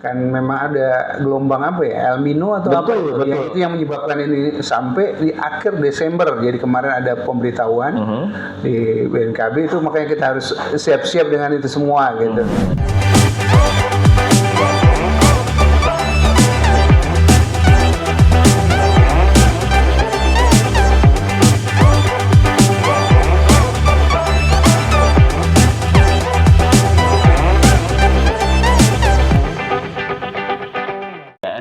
kan memang ada gelombang apa ya, El Nino atau apa Betul, itu, betul. itu yang menyebabkan ini sampai di akhir Desember. Jadi kemarin ada pemberitahuan di BNKB itu, makanya kita harus siap-siap dengan itu semua gitu.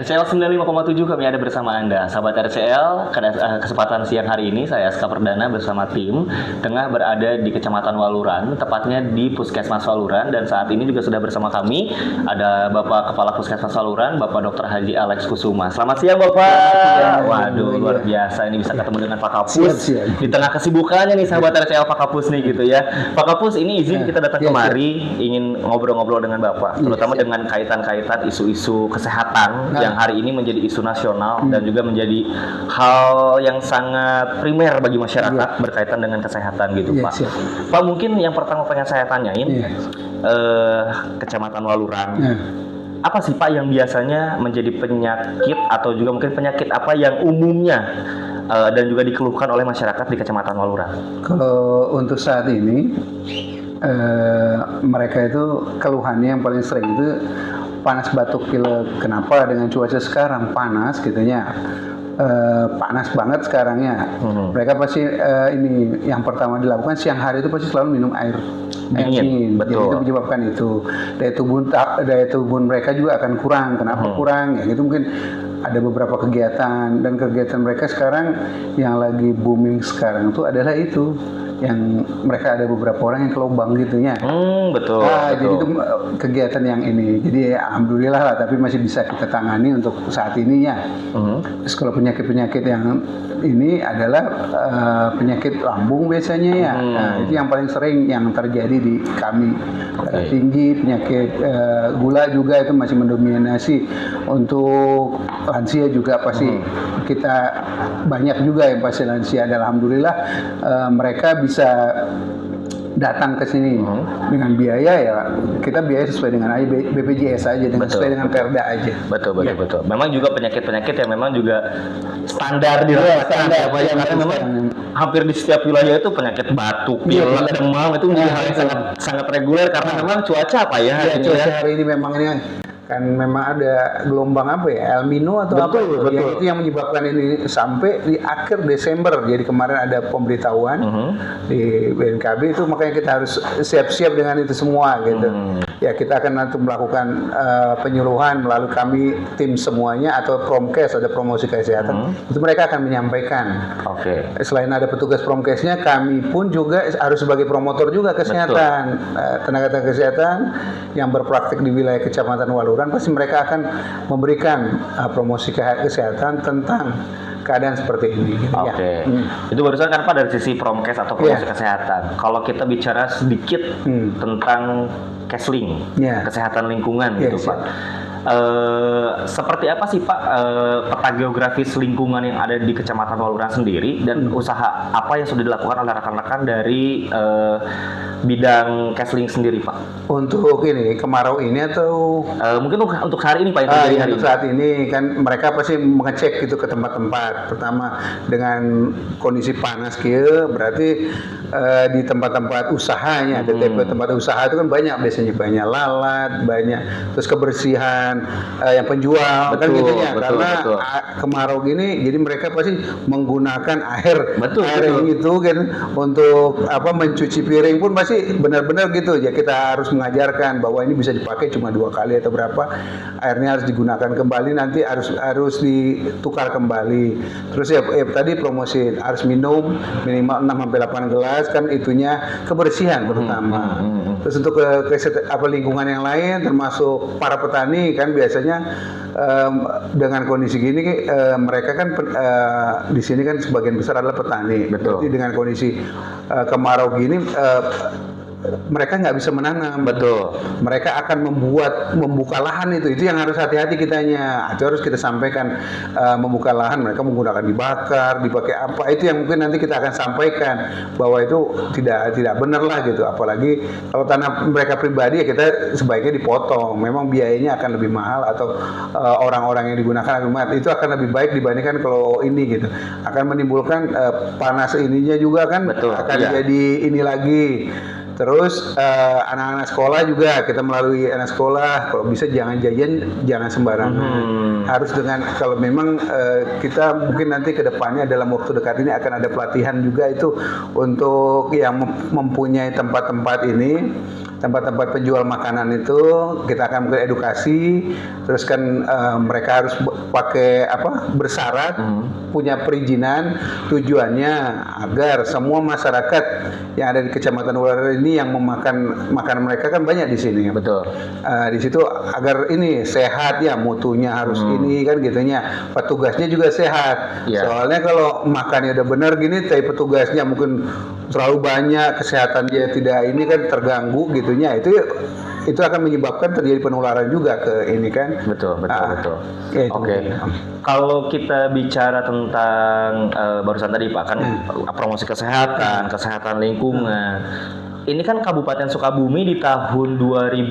RCL 95,7 kami ada bersama Anda. Sahabat RCL, kesempatan siang hari ini saya Aska Perdana bersama tim tengah berada di Kecamatan Waluran, tepatnya di Puskesmas Waluran, dan saat ini juga sudah bersama kami ada Bapak Kepala Puskesmas Waluran, Bapak Dr. Haji Alex Kusuma. Selamat siang Bapak. Waduh, luar biasa ini bisa ketemu dengan Pak Kapus. Di tengah kesibukannya nih sahabat RCL Pak Kapus nih gitu ya. Pak Kapus, ini izin kita datang kemari ingin ngobrol-ngobrol dengan Bapak, terutama dengan kaitan-kaitan isu-isu kesehatan yang hari ini menjadi isu nasional dan juga menjadi hal yang sangat primer bagi masyarakat berkaitan dengan kesehatan gitu Pak. Pak, mungkin yang pertama pengen saya tanyain, Kecamatan Waluran, apa sih Pak yang biasanya menjadi penyakit atau juga mungkin penyakit apa yang umumnya dan juga dikeluhkan oleh masyarakat di Kecamatan Waluran? Kalau untuk saat ini mereka itu keluhannya yang paling sering itu panas, batuk, pilek. Kenapa? Dengan cuaca sekarang panas gitunya, panas banget sekarangnya. Mereka pasti ini yang pertama dilakukan siang hari itu pasti selalu minum air dingin. Jadi itu menyebabkan itu daya tubuh mereka juga akan kurang. Kenapa kurang? Ya itu mungkin ada beberapa kegiatan, dan kegiatan mereka sekarang yang lagi booming sekarang itu adalah itu, yang mereka ada beberapa orang yang ke lubang gitunya. Betul. Jadi itu kegiatan yang ini. Jadi alhamdulillah lah, tapi masih bisa kita tangani untuk saat ini ya. Terus kalau penyakit-penyakit yang ini adalah penyakit lambung biasanya ya. Nah, itu yang paling sering yang terjadi di kami. Darah tinggi, penyakit gula juga itu masih mendominasi. Untuk lansia juga pasti kita banyak juga yang pasien lansia. Dan alhamdulillah mereka bisa datang ke sini dengan biaya ya, kita biaya sesuai dengan BPJS aja, dengan sesuai dengan Perda aja. Betul. Memang juga penyakit-penyakit yang memang juga standar dirasakan karena memang hampir di setiap wilayah itu penyakit batuk, pilek, demam itu menjadi hal yang sangat reguler karena memang cuaca apa ya? Cuaca hari ini memang ini kan memang ada gelombang apa ya, El Nino atau apa itu, itu yang menyebabkan ini sampai di akhir Desember. Jadi kemarin ada pemberitahuan di BNKB itu, makanya kita harus siap-siap dengan itu semua gitu. Ya kita akan nanti melakukan penyuluhan melalui kami tim semuanya, atau Promkes, ada promosi kesehatan, itu mereka akan menyampaikan. Selain ada petugas Promkesnya, kami pun juga harus sebagai promotor juga kesehatan, tenaga kesehatan yang berpraktik di wilayah Kecamatan Waluran, pasti mereka akan memberikan promosi kesehatan tentang keadaan seperti ini. Gitu, Itu barusan kan Pak dari sisi Promkes atau promosi kesehatan. Kalau kita bicara sedikit tentang Kesling, kesehatan lingkungan gitu Pak. Seperti apa sih Pak peta geografis lingkungan yang ada di Kecamatan Waluran sendiri, dan usaha apa yang sudah dilakukan oleh rekan-rekan dari bidang Kesling sendiri Pak? Untuk ini kemarau ini atau mungkin untuk hari ini Pak, yang terjadi hari ini? Saat ini kan mereka pasti mengecek gitu ke tempat-tempat. Pertama dengan kondisi panas gitu, berarti di tempat-tempat usahanya, DTP tempat usaha itu kan banyak, biasanya banyak lalat, banyak, terus kebersihan yang penjual kan gitu ya, karena kemarau gini, jadi mereka pasti menggunakan air itu kan untuk apa, mencuci piring pun pasti benar-benar gitu ya. Kita harus mengajarkan bahwa ini bisa dipakai cuma 2 kali atau berapa, airnya harus digunakan kembali, nanti harus ditukar kembali. Terus ya tadi promosi harus minum minimal 6-8 gelas kan, itunya kebersihan terutama. Terus untuk lingkungan yang lain termasuk para petani kan biasanya dengan kondisi gini mereka kan di sini kan sebagian besar adalah petani. Jadi dengan kondisi kemarau gini mereka nggak bisa menanam. Betul. Mereka akan membuka lahan itu yang harus hati-hati kitanya. Itu harus kita sampaikan, membuka lahan mereka menggunakan dibakar, dipakai apa, itu yang mungkin nanti kita akan sampaikan bahwa itu tidak benar lah gitu. Apalagi kalau tanah mereka pribadi ya kita sebaiknya dipotong. Memang biayanya akan lebih mahal atau orang-orang yang digunakan itu akan lebih baik dibandingkan kalau ini gitu. Akan menimbulkan panas ininya juga kan. Betul, akan iya. jadi ini lagi. Terus anak-anak sekolah juga kita melalui anak sekolah kalau bisa jangan jajan, jangan sembarangan. Harus dengan kalau memang kita mungkin nanti ke depannya dalam waktu dekat ini akan ada pelatihan juga itu untuk yang mempunyai tempat-tempat ini, tempat-tempat penjual makanan itu kita akan melakukan edukasi. Terus kan mereka harus pakai bersyarat, punya perizinan, tujuannya agar semua masyarakat yang ada di Kecamatan Walaran ini yang memakan makanan mereka kan banyak di sini. Betul. Di situ agar ini sehat ya, mutunya harus ini kan gitunya. Petugasnya juga sehat. Iya. Soalnya kalau makannya udah benar gini, tapi petugasnya mungkin terlalu banyak, kesehatan dia tidak ini kan terganggu gitunya. Itu akan menyebabkan terjadi penularan juga ke ini kan. Betul. Ya, itu. Oke. Kalau kita bicara tentang barusan tadi Pak kan promosi kesehatan lingkungan. Ini kan Kabupaten Sukabumi di tahun 2022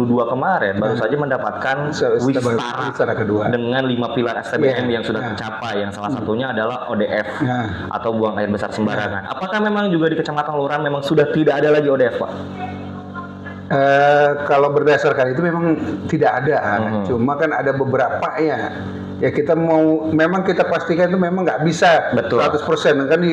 kemarin baru saja mendapatkan Wistara kedua dengan 5 pilar STBM yang sudah tercapai, yang salah satunya adalah ODF atau buang air besar sembarangan. Apakah memang juga di Kecamatan Walaran memang sudah tidak ada lagi ODF, Pak? Kalau berdasarkan itu memang tidak ada, cuma kan ada beberapa ya kita memang kita pastikan itu memang nggak bisa 100% kan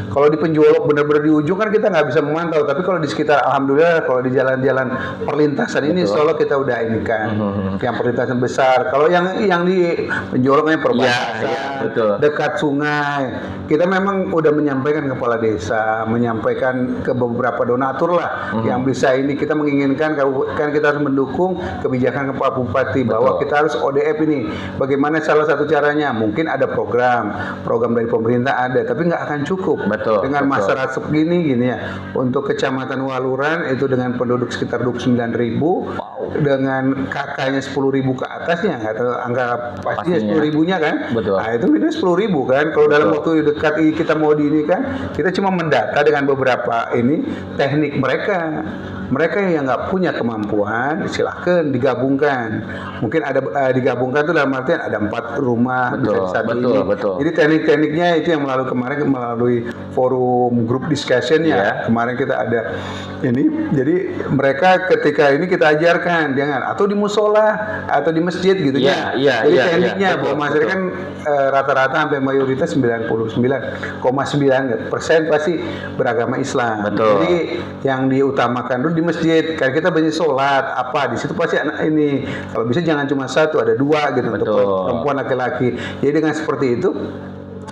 kalau di penjolok benar-benar di ujung kan kita nggak bisa memantau, tapi kalau di sekitar alhamdulillah kalau di jalan-jalan perlintasan ini Solo kita udah ini kan yang perlintasan besar. Kalau yang di penjoloknya perbatasan dekat sungai kita memang udah menyampaikan ke kepala desa, menyampaikan ke beberapa donatur lah yang bisa ini. Kita menginginkan kan kita harus mendukung kebijakan Pak Bupati bahwa kita harus ODF ini. Bagaimana salah satu caranya? Mungkin ada program dari pemerintah ada, tapi nggak akan cukup dengan masyarakat segini gini ya. Untuk Kecamatan Walaran itu dengan penduduk sekitar 29.000 dengan kakaknya 10.000 ke atasnya, nggak tahu angka pastinya 10.000-nya kan. Nah itu beda 10.000 kan. Kalau dalam waktu dekat kita mau di ini kan, kita cuma mendata dengan beberapa ini teknik mereka. Mereka yang nggak punya kemampuan silahkan digabungkan. Mungkin ada digabungkan itu dalam artian ada 4 rumah bisa ini. Jadi teknik-tekniknya itu yang melalui forum group discussion ya. Kemarin kita ada ini. Jadi mereka ketika ini kita ajarkan jangan atau di musola atau di masjid gitu ya. Jadi tekniknya bahwa masyarakat kan rata-rata sampai mayoritas 99,9% pasti beragama Islam. Jadi yang diutamakan dulu di masjid, kan kita banyak sholat apa di situ pasti anak ini kalau bisa jangan cuma satu, ada 2 gitu untuk perempuan laki-laki. Jadi dengan seperti itu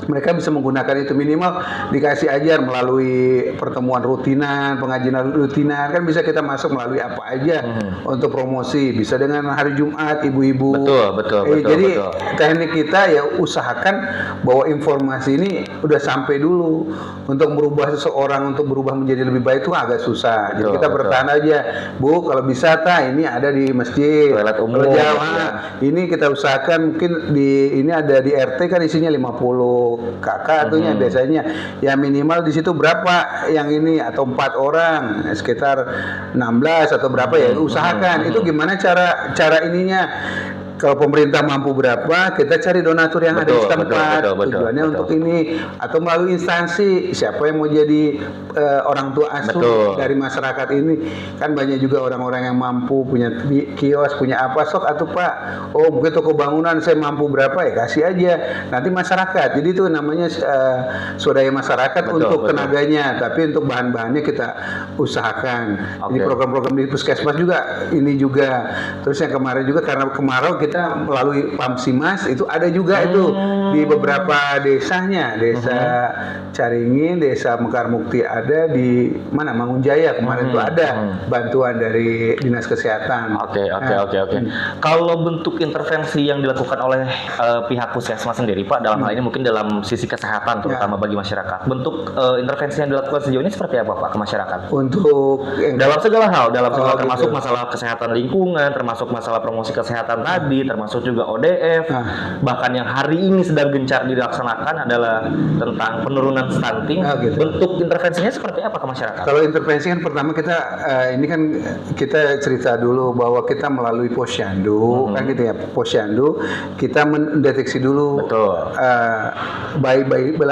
mereka bisa menggunakan itu, minimal dikasih ajar melalui pertemuan rutinan, pengajian rutinan kan bisa kita masuk melalui apa aja untuk promosi, bisa dengan hari Jumat ibu-ibu. Jadi teknik kita ya usahakan bahwa informasi ini udah sampai dulu. Untuk merubah seseorang untuk berubah menjadi lebih baik itu agak susah. Jadi kita bertahan aja, Bu, kalau bisa ini ada di masjid. Kalau ini kita usahakan mungkin ini ada di RT kan isinya 50 kakak itunya biasanya ya minimal di situ berapa yang ini atau 4 orang sekitar 16 atau berapa ya usahakan. Itu gimana cara ininya. Kalau pemerintah mampu berapa, kita cari donatur yang ada di tempat. Tujuannya untuk ini atau melalui instansi siapa yang mau jadi orang tua asuh dari masyarakat ini. Kan banyak juga orang-orang yang mampu punya kios, punya apa sok atau Pak. Oh, mungkin toko bangunan saya mampu berapa ya kasih aja. Nanti masyarakat. Jadi itu namanya swadaya masyarakat untuk tenaganya, tapi untuk bahan-bahannya kita usahakan. Jadi program-program di puskesmas juga ini juga. Terus yang kemarin juga karena kemarau kita kita melalui Pamsimas itu ada juga itu di beberapa desanya, desa Caringin, desa Mekar Mukti ada di mana Mangunjaya kemarin itu ada bantuan dari Dinas Kesehatan. Oke. Kalau bentuk intervensi yang dilakukan oleh pihak puskesmas sendiri, Pak, dalam hal ini mungkin dalam sisi kesehatan terutama bagi masyarakat. Bentuk intervensi yang dilakukan sejauh ini seperti apa, Pak, ke masyarakat? Untuk Dalam segala hal, termasuk gitu. masalah kesehatan lingkungan, termasuk masalah promosi kesehatan tadi, termasuk juga ODF, bahkan yang hari ini sedang gencar dilaksanakan adalah tentang penurunan stunting. Gitu. Bentuk intervensinya seperti apa ke masyarakat? Kalau intervensi kan pertama kita ini kan kita cerita dulu bahwa kita melalui posyandu kan gitu ya, posyandu kita mendeteksi dulu bayi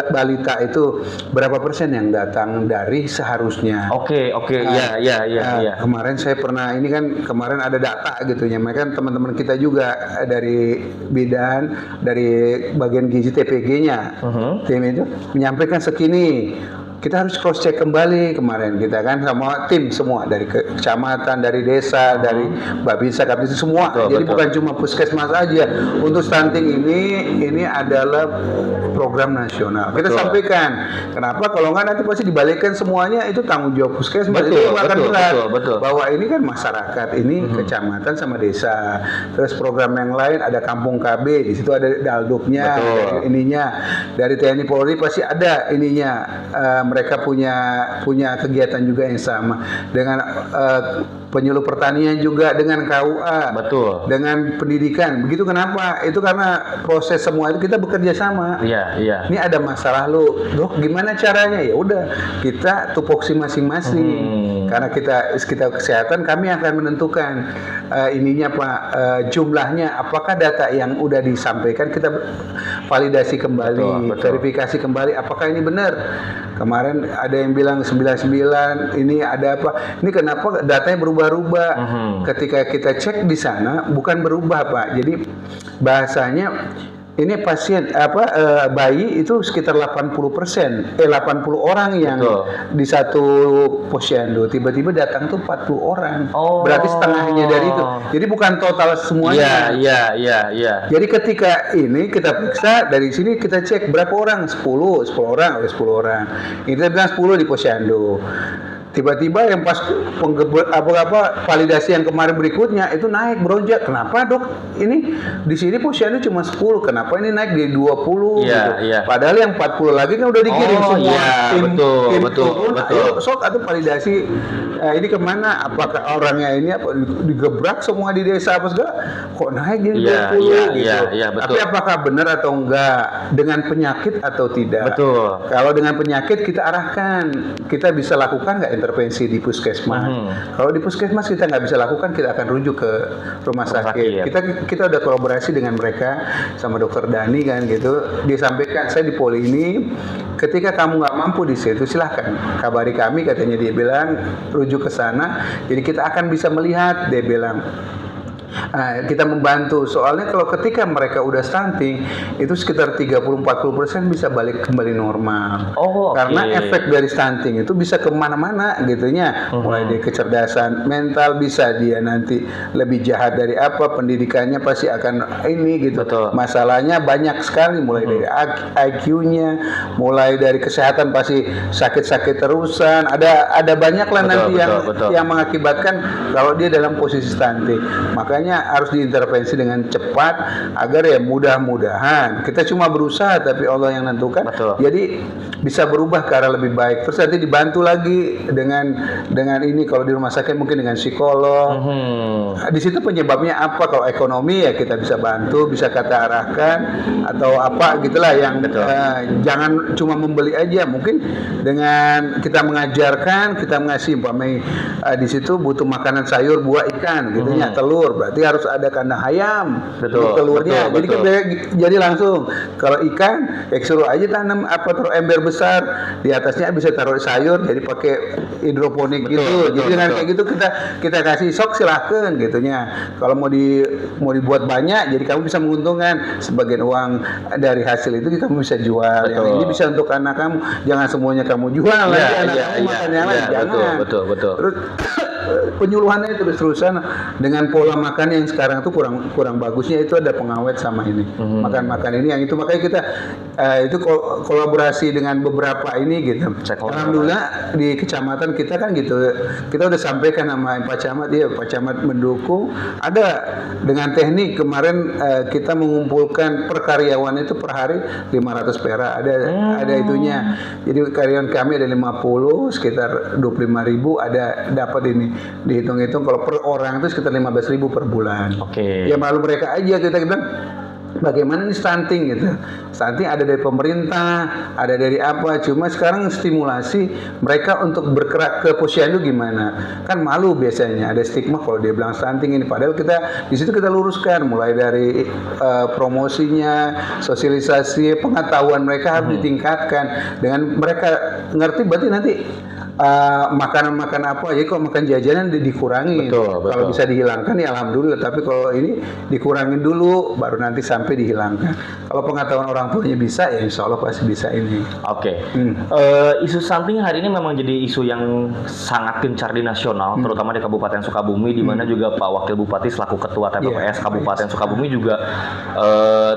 balita itu berapa persen yang datang dari seharusnya. Oke, iya. Kemarin saya pernah ini kan kemarin ada data gitu ya, mereka kan teman-teman kita juga dari bidan dari bagian gizi TPG-nya tim itu menyampaikan segini. Kita harus cross check kembali kemarin kita kan sama tim semua dari kecamatan, dari desa, dari Babinsa, Kapdis semua. Jadi bukan cuma puskesmas aja. Untuk stunting ini adalah program nasional. Kita sampaikan. Kenapa? Kalau nggak nanti pasti dibalikkan semuanya itu tanggung jawab puskesmas. Betul. Bahwa ini kan masyarakat, ini kecamatan sama desa. Terus program yang lain ada Kampung KB, di situ ada dalduknya, ininya. Dari TNI Polri pasti ada ininya. Mereka punya kegiatan juga yang sama dengan penyuluh pertanian juga dengan KUA, dengan pendidikan. Begitu kenapa? Itu karena proses semua itu kita bekerja sama. Ini ada masalah lu, gimana caranya? Ya udah kita tupoksi masing-masing. Karena kita kesehatan kami akan menentukan ininya Pak jumlahnya. Apakah data yang udah disampaikan kita validasi kembali, verifikasi kembali. Apakah ini benar? Kemarin ada yang bilang 99, ini ada apa? Ini kenapa datanya berubah-ubah? Ketika kita cek di sana bukan berubah Pak. Jadi bahasanya ini pasien bayi itu sekitar 80%, 80 orang yang di satu posyandu tiba-tiba datang tuh 40 orang. Berarti setengahnya dari itu. Jadi bukan total semuanya. Iya. Jadi ketika ini kita periksa dari sini kita cek berapa orang? 10 orang, 10 orang. Kita bilang 10 di posyandu. Tiba-tiba yang pas validasi yang kemarin berikutnya itu naik beronjak. Kenapa dok? Ini di sini posyandu cuma 10. Kenapa ini naik di 20? Gitu. Padahal yang 40 lagi kan udah dikirim semua. Betul. Ayo sok atau validasi ini kemana? Apakah orangnya ini apa digebrak semua di desa apa segala? Kok naik jadi 20? Betul. Tapi apakah benar atau enggak? Dengan penyakit atau tidak? Betul. Kalau dengan penyakit kita arahkan, kita bisa lakukan nggak intervensi di puskesmas. Kalau di puskesmas kita nggak bisa lakukan, kita akan rujuk ke rumah sakit. Kita udah kolaborasi dengan mereka sama dokter Dani kan gitu. Dia sampaikan saya di poli ini, ketika kamu nggak mampu di situ silahkan kabari kami, katanya dia bilang rujuk ke sana. Jadi kita akan bisa melihat, dia bilang. Kita membantu soalnya kalau ketika mereka udah stunting itu sekitar 30-40% bisa balik kembali normal. Karena efek dari stunting itu bisa kemana-mana gitunya, mulai dari kecerdasan mental, bisa dia nanti lebih jahat dari apa, pendidikannya pasti akan ini gitu. Masalahnya banyak sekali, mulai dari IQ-nya, mulai dari kesehatan pasti sakit-sakit terusan, ada banyak lah nanti yang mengakibatkan kalau dia dalam posisi stunting. Makanya harus diintervensi dengan cepat agar ya mudah-mudahan kita cuma berusaha tapi Allah yang nentukan. Jadi bisa berubah ke arah lebih baik. Terus nanti dibantu lagi dengan ini kalau di rumah sakit mungkin dengan psikolog. Di situ penyebabnya apa? Kalau ekonomi ya kita bisa bantu, bisa kita arahkan atau apa gitulah yang jangan cuma membeli aja. Mungkin dengan kita mengajarkan, kita mengasih di situ butuh makanan sayur, buah, ikan gitunya, telur. Berarti harus ada kandang ayam telurnya. Jadi langsung kalau ikan suruh aja tanam taruh ember besar di atasnya bisa taruh sayur, jadi pakai hidroponik gitu. Jadi dengan kayak gitu kita kasih sok silahkan gitunya. Kalau mau dibuat banyak, jadi kamu bisa menguntungkan sebagian uang dari hasil itu kamu bisa jual. Yang ini bisa untuk anak kamu. Jangan semuanya kamu jual lagi anak kamu makan yang lain. Jangan. Betul. Terus penyuluhannya terus-terusan dengan pola makan yang sekarang tuh kurang bagusnya itu ada pengawet sama ini. Makan ini yang itu makanya kita itu kolaborasi dengan beberapa ini gitu. Alhamdulillah di kecamatan kita kan gitu. Kita udah sampaikan sama Pak Camat, ya Pak Camat mendukung. Ada dengan teknik kemarin kita mengumpulkan per karyawan itu per hari 500 perak. Ada itunya. Jadi karyawan kami ada 50 sekitar 25.000 ada dapat ini dihitung-hitung kalau per orang itu sekitar 15.000 per bulan. Ya malu mereka aja kita bilang bagaimana ini stunting gitu. Stunting ada dari pemerintah, ada dari apa. Cuma sekarang stimulasi mereka untuk bergerak ke posyandu gimana. Kan malu biasanya ada stigma kalau dia bilang stunting ini. Padahal kita di situ kita luruskan mulai dari promosinya, sosialisasi, pengetahuan mereka harus ditingkatkan. Dengan mereka ngerti berarti nanti makanan apa ya, kalau makan jajanan dikurangi. Kalau bisa dihilangkan ya alhamdulillah, tapi kalau ini dikurangin dulu baru nanti sampai dihilangkan. Kalau pengetahuan orang tuanya bisa ya insya Allah pasti bisa ini. Isu stunting hari ini memang jadi isu yang sangat gencar di nasional, terutama di Kabupaten Sukabumi, di mana juga Pak Wakil Bupati selaku Ketua TPPS Kabupaten Sukabumi juga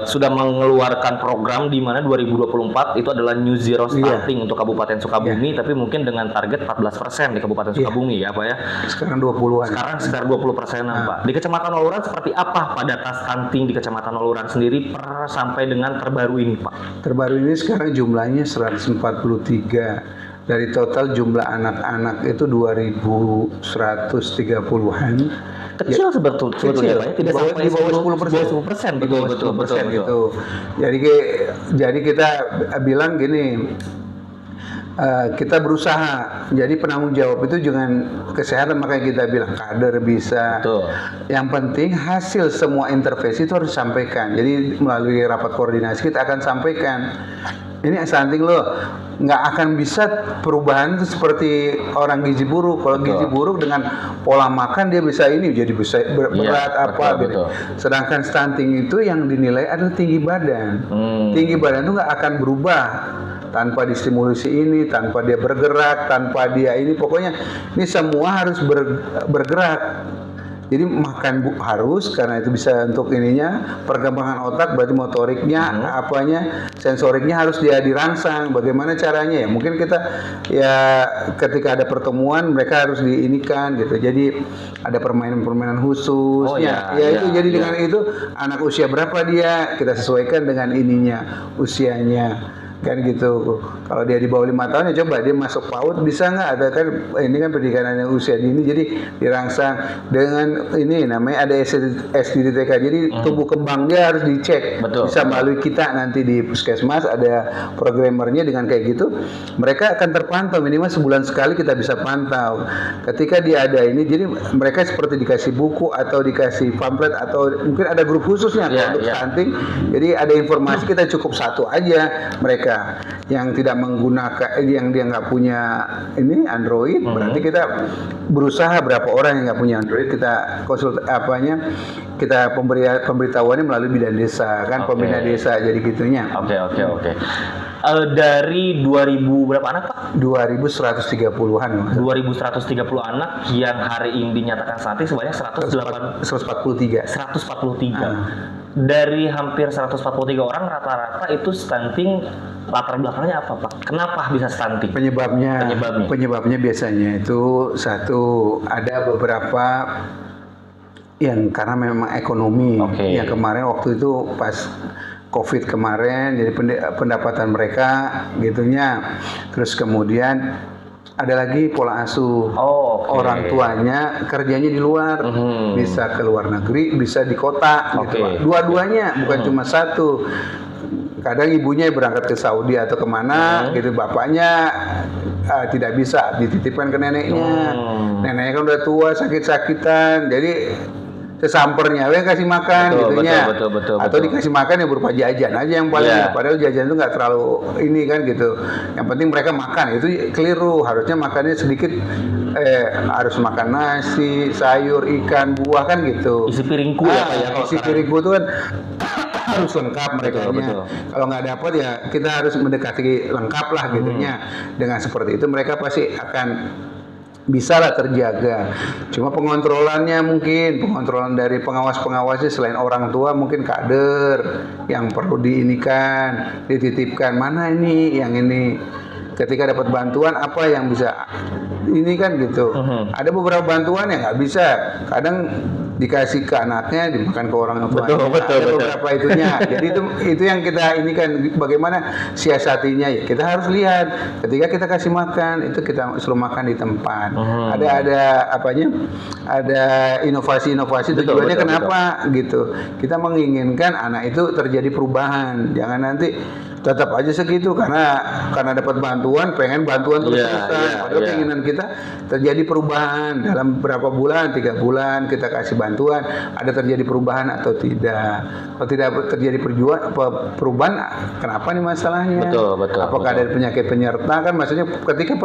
sudah mengeluarkan program di mana 2024 itu adalah New Zero Stunting untuk Kabupaten Sukabumi, tapi mungkin dengan target 14% di Kabupaten Sukabumi ya Pak ya. Sekarang 20-an. Sekarang sekitar 20%-an Pak. Di Kecamatan Waluran seperti apa Pak data stunting di Kecamatan Waluran sendiri sampai dengan terbaru ini Pak? Terbaru ini sekarang jumlahnya 143. Dari total jumlah anak-anak itu 2.130-an. Kecil sebetulnya Pak ya, tidak sampai di bawah 10%. Betul. Gitu. Jadi kita bilang gini, kita berusaha jadi penanggung jawab itu dengan kesehatan, makanya kita bilang kader bisa. Yang penting hasil semua intervensi itu harus disampaikan. Jadi melalui rapat koordinasi kita akan sampaikan ini stunting loh, nggak akan bisa perubahan itu seperti orang gizi buruk. Kalau gizi buruk dengan pola makan dia bisa ini jadi bisa berat gitu. Sedangkan stunting itu yang dinilai adalah tinggi badan. Tinggi badan itu nggak akan berubah tanpa distimulasi ini, tanpa dia bergerak, tanpa dia ini, pokoknya ini semua harus bergerak. Jadi makan harus, karena itu bisa untuk ininya perkembangan otak, berarti motoriknya, apanya, sensoriknya harus dia dirangsang. Bagaimana caranya ya? Mungkin kita ya ketika ada pertemuan mereka harus diinikan gitu. Jadi ada permainan-permainan khusus. Jadi dengan itu anak usia berapa dia kita sesuaikan dengan ininya usianya. Kan gitu. Kalau dia di bawah 5 tahun ya coba dia masuk PAUD bisa nggak? Ada kan ini kan pendidikan yang usia dini, jadi dirangsang dengan ini namanya ada SDTK. Jadi tumbuh kembang dia harus dicek. Bisa melalui kita nanti di puskesmas ada programmernya, dengan kayak gitu mereka akan terpantau minimal sebulan sekali kita bisa pantau. Ketika dia ada ini, jadi mereka seperti dikasih buku atau dikasih pamflet atau mungkin ada grup khususnya untuk stunting. Jadi ada informasi, kita cukup satu aja mereka yang tidak menggunakan, yang dia nggak punya ini Android, berarti kita berusaha berapa orang yang nggak punya Android kita kita pemberitahuannya melalui bidan desa kan, pembina desa, jadi gitunya. Dari 2000 berapa anak Pak? 2.130-an. 2.130 anak yang hari ini dinyatakan stunting sebanyak 143. Dari hampir 143 orang rata-rata itu stunting, latar belakangnya apa Pak? Kenapa bisa stunting? Penyebabnya biasanya itu satu, ada beberapa yang karena memang ekonomi. Yang kemarin waktu itu pas COVID kemarin, jadi pendapatan mereka gitunya. Terus kemudian ada lagi pola asuh. Orang tuanya kerjanya di luar, bisa ke luar negeri, bisa di kota gitu. Dua-duanya, bukan cuma satu. Kadang ibunya berangkat ke Saudi atau kemana gitu, bapaknya tidak bisa dititipkan ke neneknya. Neneknya kan udah tua, sakit-sakitan, jadi sesampernya yang kasih makan gitunya. Atau dikasih makan yang berupa jajan aja yang paling, padahal jajan itu nggak terlalu ini kan gitu. Yang penting mereka makan, itu keliru. Harusnya makannya sedikit, harus makan nasi, sayur, ikan, buah kan gitu. Isi piringku isi piringku itu kan harus lengkap mereka. Kalau nggak dapat ya kita harus mendekati lengkap lah gitunya. Dengan seperti itu mereka pasti akan bisa lah terjaga. Cuma pengontrolan dari pengawas-pengawasnya selain orang tua mungkin kader yang perlu diinikan, dititipkan mana ini, yang ini. Ketika dapat bantuan apa yang bisa ini kan gitu. Ada beberapa bantuan yang nggak bisa, kadang dikasih ke anaknya, dimakan ke orang tuanya. Ada beberapa itunya. Jadi itu yang kita ini kan bagaimana siasatinya ya. Kita harus lihat ketika kita kasih makan itu kita suruh makan di tempat. Ada apanya? Ada inovasi-inovasi tujuannya kenapa gitu. Kita menginginkan anak itu terjadi perubahan. Jangan nanti tetap aja segitu karena dapat bantuan pengen bantuan terus-terusan. Padahal keinginan kita terjadi perubahan dalam berapa bulan, 3 bulan kita kasih bantuan, ada terjadi perubahan atau tidak. Kalau tidak terjadi perubahan, kenapa nih masalahnya? Betul. Apakah ada penyakit penyerta kan? Maksudnya ketika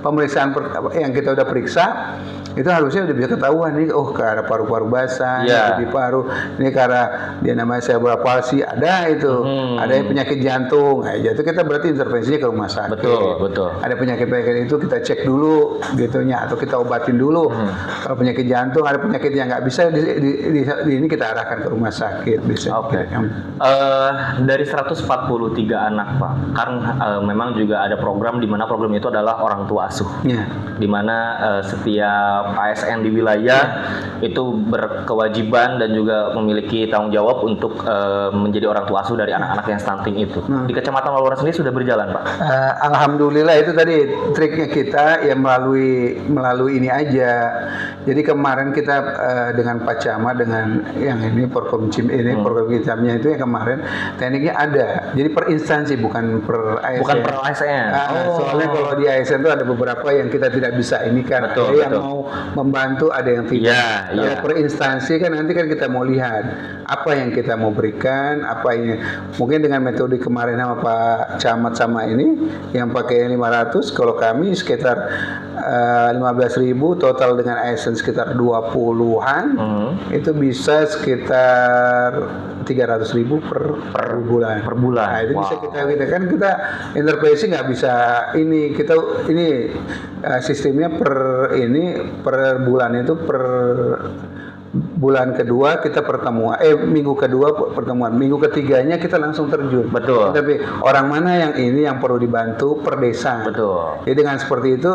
pemeriksaan yang kita udah periksa itu harusnya udah bisa ketahuan nih, oh karena paru-paru basah, di paru, ini karena dia namanya cerebral palsy, ada itu, ada yang penyakit jantung, itu kita berarti intervensinya ke rumah sakit. Betul. Ada penyakit itu kita cek dulu, gitunya, atau kita obatin dulu. Kalau penyakit jantung, ada penyakit yang nggak bisa di ini kita arahkan ke rumah sakit. Bisa. Dari 143 anak Pak, kan memang juga ada program di mana program itu adalah orang tua asuh, di mana setiap ASN di wilayah itu berkewajiban dan juga memiliki tanggung jawab untuk menjadi orang tua asuh dari anak-anak yang stunting itu. Di Kecamatan Waluran sendiri sudah berjalan, Pak? Alhamdulillah, itu tadi triknya kita ya melalui ini aja. Jadi kemarin kita dengan Pak Camat, dengan yang ini Porkomcim ini program kitamnya itu yang kemarin tekniknya ada. Jadi per instansi bukan per ASN. Bukan per ASN. Soalnya kalau di ASN itu ada beberapa yang kita tidak bisa ini kan. Ada yang mau membantu, ada yang tidak. Kalau per instansi kan nanti kan kita mau lihat apa yang kita mau berikan, apa ini. Mungkin dengan metode kemarin sama Pak Camat sama ini yang pakai 500, kalau kami sekitar 15.000, total dengan ASN sekitar 20-an, itu bisa sekitar 300.000 per bulan. Nah, itu bisa kita intervensi nggak bisa ini, kita ini sistemnya per bulan itu per bulan kedua kita pertemuan, minggu kedua pertemuan, minggu ketiganya kita langsung terjun. Betul. Tapi orang mana yang ini yang perlu dibantu per desa. Betul. Jadi dengan seperti itu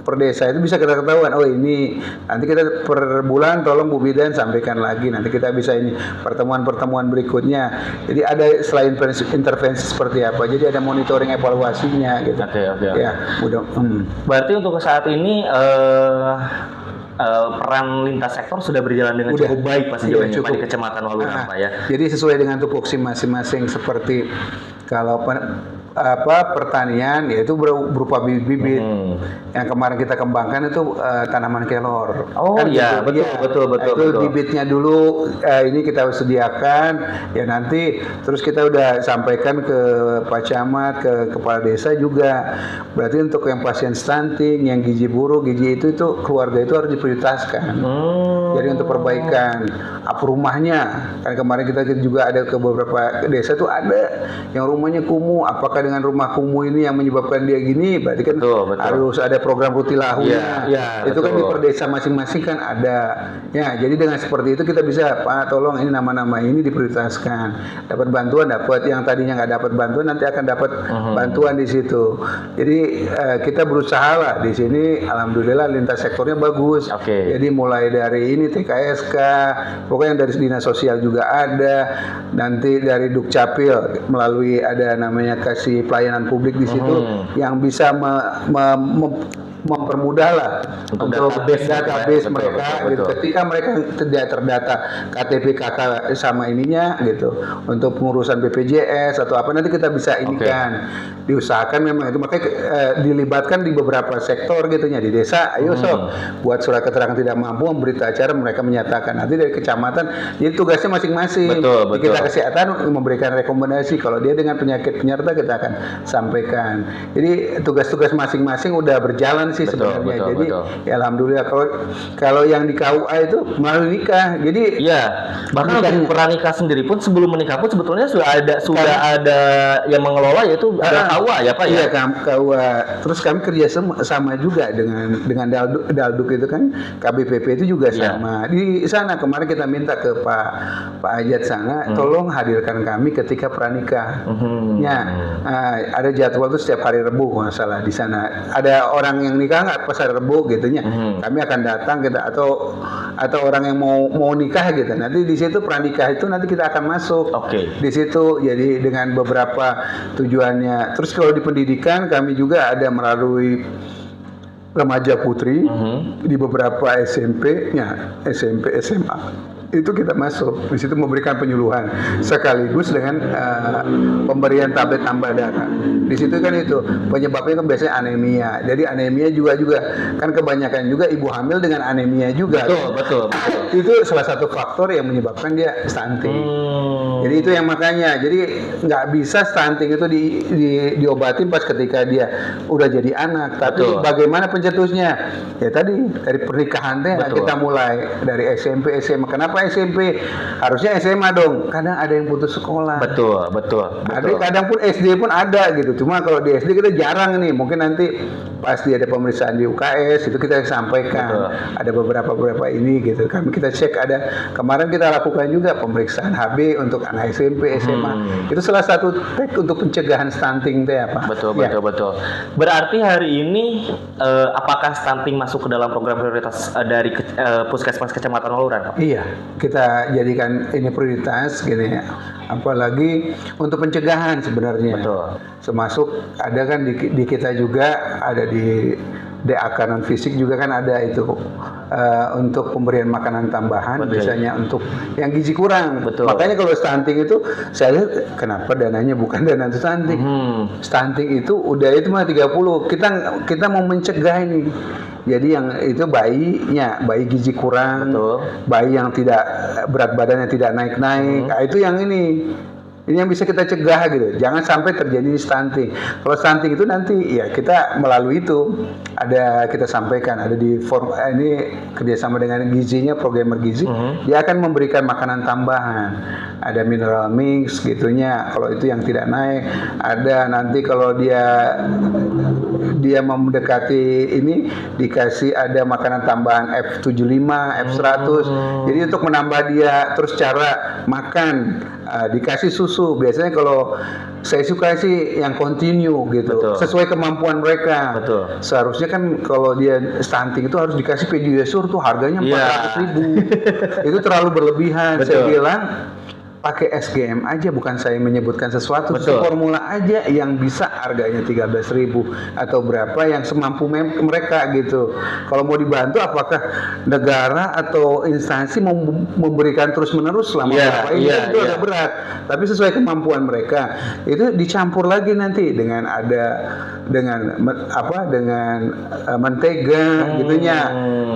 per desa itu bisa kita ketahuan, oh ini nanti kita per bulan tolong Bu Bidan sampaikan lagi, nanti kita bisa ini pertemuan berikutnya. Jadi ada selain intervensi seperti apa, jadi ada monitoring evaluasinya gitu. Oke. Ya, mudah. Berarti untuk saat ini peran lintas sektor sudah berjalan dengan cukup baik Pak sejauh ini Pak di Kecamatan Waluran Pak ya. Jadi sesuai dengan tupoksi masing-masing, seperti kalau pertanian yaitu berupa bibit-bibit yang kemarin kita kembangkan itu tanaman kelor. Betul. Itu bibitnya dulu ini kita sediakan ya, nanti terus kita udah sampaikan ke Pak Camat, ke kepala desa juga. Berarti untuk yang pasien stunting, yang gizi buruk, gizi itu keluarga itu harus diprioritaskan. Jadi untuk perbaikan rumahnya, kan kemarin kita juga ada ke beberapa desa tuh ada yang rumahnya kumuh, apakah dengan rumah kumuh ini yang menyebabkan dia gini, berarti kan harus ada program rutilahunya. Itu kan di per desa masing-masing kan ada. Ya, jadi dengan seperti itu kita bisa, Pak tolong ini nama-nama ini diprioritaskan. Dapat bantuan, dapat yang tadinya nggak dapat bantuan nanti akan dapat bantuan di situ. Jadi kita berusaha lah di sini, alhamdulillah lintas sektornya bagus. Jadi mulai dari ini TKSK, pokoknya dari dinas sosial juga ada, nanti dari Dukcapil melalui ada namanya kasih pelayanan publik di situ yang bisa mempermudah lah untuk database mereka gitu. Ketika mereka tidak terdata KTP KK sama ininya gitu untuk pengurusan BPJS atau apa, nanti kita bisa inikan, diusahakan memang itu, makanya dilibatkan di beberapa sektor gitunya di desa. Ayo buat surat keterangan tidak mampu, memberita acara, mereka menyatakan, nanti dari kecamatan jadi tugasnya masing-masing. Kita kesehatan memberikan rekomendasi, kalau dia dengan penyakit penyerta kita akan sampaikan. Jadi tugas-tugas masing-masing udah berjalan kewajiban sih Betul, sebenarnya. betul, Jadi betul. ya alhamdulillah kalau yang di KUA itu melalui nikah. Jadi Iya, bahkan Nikahnya. untuk pranikah sendiri pun sebelum menikah pun sebetulnya sudah ada yang mengelola, yaitu ada KUA ya Pak ya. Iya, KUA. Terus kami kerja sama juga dengan Dalduk itu kan, KBPP itu juga Iya. sama. Di sana kemarin kita minta ke Pak Ajat sana, tolong hadirkan kami ketika pranikah. Mhm. Ya, ada jadwal tuh setiap hari Rebu kalau nggak salah di sana. Ada orang yang nikah nggak pas hari Rebu gitunya. Kami akan datang kita atau orang yang mau nikah gitu. Nanti di situ pranikah itu nanti kita akan masuk. Oke. Di situ jadi dengan beberapa tujuannya. Terus kalau di pendidikan kami juga ada melalui remaja putri di beberapa SMP, SMA itu kita masuk. Di situ memberikan penyuluhan sekaligus dengan pemberian tablet tambah darah. Di situ kan itu penyebabnya kan biasanya anemia. Jadi anemia juga kan kebanyakan juga ibu hamil dengan anemia juga. Betul. Itu salah satu faktor yang menyebabkan dia stunting. Jadi itu yang makanya, jadi nggak bisa stunting itu diobatin pas ketika dia udah jadi anak. Tapi Betul. bagaimana pencetusnya? Ya tadi dari pernikahan teh Betul. kita mulai dari SMP, SMA. Kenapa SMP? Harusnya SMA dong. Kadang ada yang putus sekolah. Betul. Ada kadang pun SD pun ada gitu. Cuma kalau di SD kita jarang nih. Mungkin nanti pasti ada pemeriksaan di UKS itu kita sampaikan. Betul. Ada beberapa ini gitu. Kita cek ada. Kemarin kita lakukan juga pemeriksaan HB untuk anak SMP, SMA. Itu salah satu trik untuk pencegahan stunting teh apa? Betul. Berarti hari ini apakah stunting masuk ke dalam program prioritas dari Puskesmas Kecamatan Waluran, Pak? Iya, kita jadikan ini prioritas gini ya. Apalagi untuk pencegahan sebenarnya. Betul. Termasuk ada kan di kita juga ada di DAK non fisik juga kan ada itu untuk pemberian makanan tambahan. Betul. Biasanya untuk yang gizi kurang. Betul. Makanya kalau stunting itu saya lihat kenapa dananya bukan dana untuk stunting. Stunting itu udah itu mah 30. Kita mau mencegah ini. Jadi yang itu bayi gizi kurang, Betul. bayi yang tidak berat badannya tidak naik-naik, nah, itu yang ini yang bisa kita cegah gitu. Jangan sampai terjadi stunting. Kalau stunting itu nanti ya kita melalui itu kita sampaikan ada di ini kerjasama dengan gizinya programmer gizi, dia akan memberikan makanan tambahan, ada mineral mix gitunya. Kalau itu yang tidak naik, ada nanti kalau dia mendekati ini dikasih ada makanan tambahan F75, F100. Jadi untuk menambah dia, terus cara makan dikasih susu. Biasanya kalau saya suka sih yang continue gitu. Betul. Sesuai kemampuan mereka. Betul. Seharusnya kan kalau dia stunting itu harus dikasih Pediasure tuh harganya 400.000. Itu terlalu berlebihan. Betul. Saya bilang pakai SGM aja, bukan saya menyebutkan sesuatu. Betul. Formula aja yang bisa harganya 13.000 atau berapa yang semampu mereka gitu. Kalau mau dibantu apakah negara atau instansi memberikan terus-menerus selama berapa ini itu agak berat. Tapi sesuai kemampuan mereka. Itu dicampur lagi nanti dengan mentega gitunya,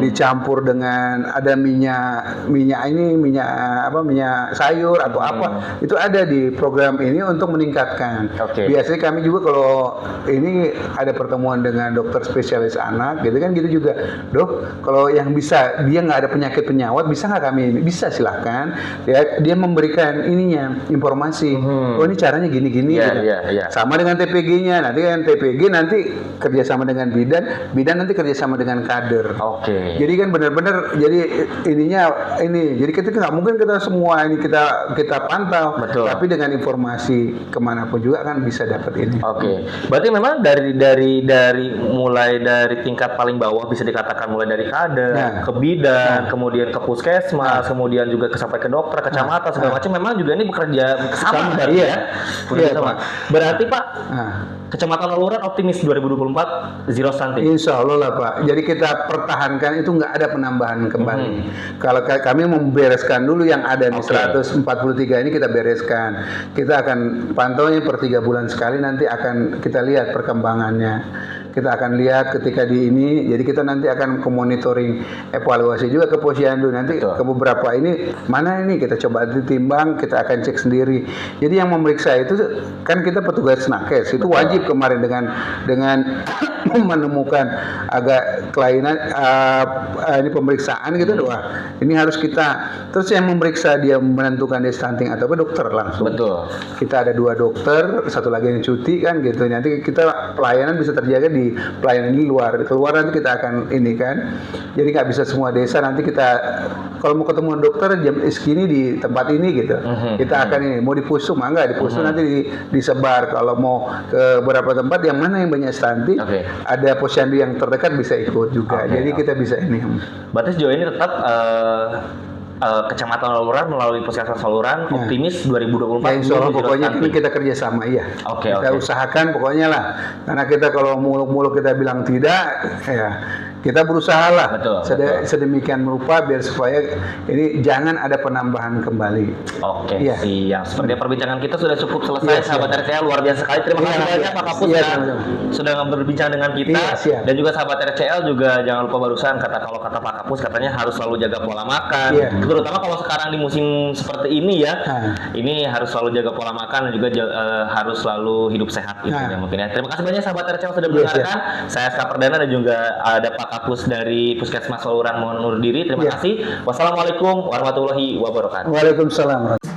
dicampur dengan ada minyak sayur atau apa, itu ada di program ini untuk meningkatkan. Biasanya kami juga kalau ini ada pertemuan dengan dokter spesialis anak gitu kan, gitu juga, dok kalau yang bisa dia nggak ada penyakit penyawat bisa nggak kami? Bisa, silahkan. Dia memberikan informasi, oh ini caranya gini-gini gitu. Sama dengan TPG-nya, nanti kerjasama dengan bidan nanti kerjasama dengan kader. Jadi kan benar-benar jadi jadi kita nggak mungkin kita semua ini kita pantau. Betul. Tapi dengan informasi kemanapun juga kan bisa dapat ini. Berarti memang mulai dari tingkat paling bawah bisa dikatakan mulai dari kader ke bidan, kemudian ke puskesmas, kemudian juga sampai ke dokter, kecamatan segala macam, memang juga ini bekerja sama dari sama. Berarti Pak, Kecamatan Waluran optimis 2024 zero stunting. Insya Allah lah Pak. Jadi kita pertahankan itu nggak ada penambahan kembali. Kalau kami membereskan dulu yang ada di 143 ini kita bereskan. Kita akan pantaunya per 3 bulan sekali, nanti akan kita lihat perkembangannya. Kita akan lihat ketika di ini, jadi kita nanti akan monitoring, evaluasi juga ke Posyandu. Nanti ke beberapa ini, mana ini kita coba ditimbang, kita akan cek sendiri. Jadi yang memeriksa itu kan kita petugas nakes, itu wajib kemarin dengan menemukan agak kelainan ini pemeriksaan gitu, wah ini harus kita, terus yang memeriksa dia menentukan dia stunting atau apa, dokter langsung. Betul. Kita ada 2 dokter, satu lagi yang cuti kan gitu. Nanti kita pelayanan bisa terjaga di pelayanan di luar. Keluar nanti kita akan ini kan. Jadi nggak bisa semua desa, nanti kita kalau mau ketemu dokter jam segini di tempat ini gitu. Kita akan ini mau di Pusung, enggak di Pusung nanti disebar. Kalau mau ke beberapa tempat yang mana yang banyak stunting, ada posyandu yang terdekat bisa ikut juga. Jadi kita bisa ini. Berarti sejauh ini tetap Kecamatan Waluran melalui Puskesmas Waluran optimis 2024. Ya, insya Allah pokoknya ini kita kerjasama ya. Kita usahakan pokoknya lah. Karena kita kalau muluk-muluk kita bilang tidak, ya kita berusaha lah sedemikian rupa biar supaya ini jangan ada penambahan kembali. Siap. Seperti perbincangan kita sudah cukup selesai, sahabat RCL, luar biasa sekali. Terima kasih banyak Pak Kapus sudah berbincang dengan kita. Dan juga sahabat RCL juga jangan lupa barusan kalau kata Pak Kapus katanya harus selalu jaga pola makan. Terutama kalau sekarang di musim seperti ini ya, ini harus selalu jaga pola makan dan juga harus selalu hidup sehat gitu ya mungkin ya. Terima kasih banyak sahabat RCL sudah mendengarkan. Saya SK Perdana dan juga ada Pak Kapus dari Puskesmas Waluran mohon undur diri. Terima kasih. Wassalamualaikum warahmatullahi wabarakatuh. Waalaikumsalam.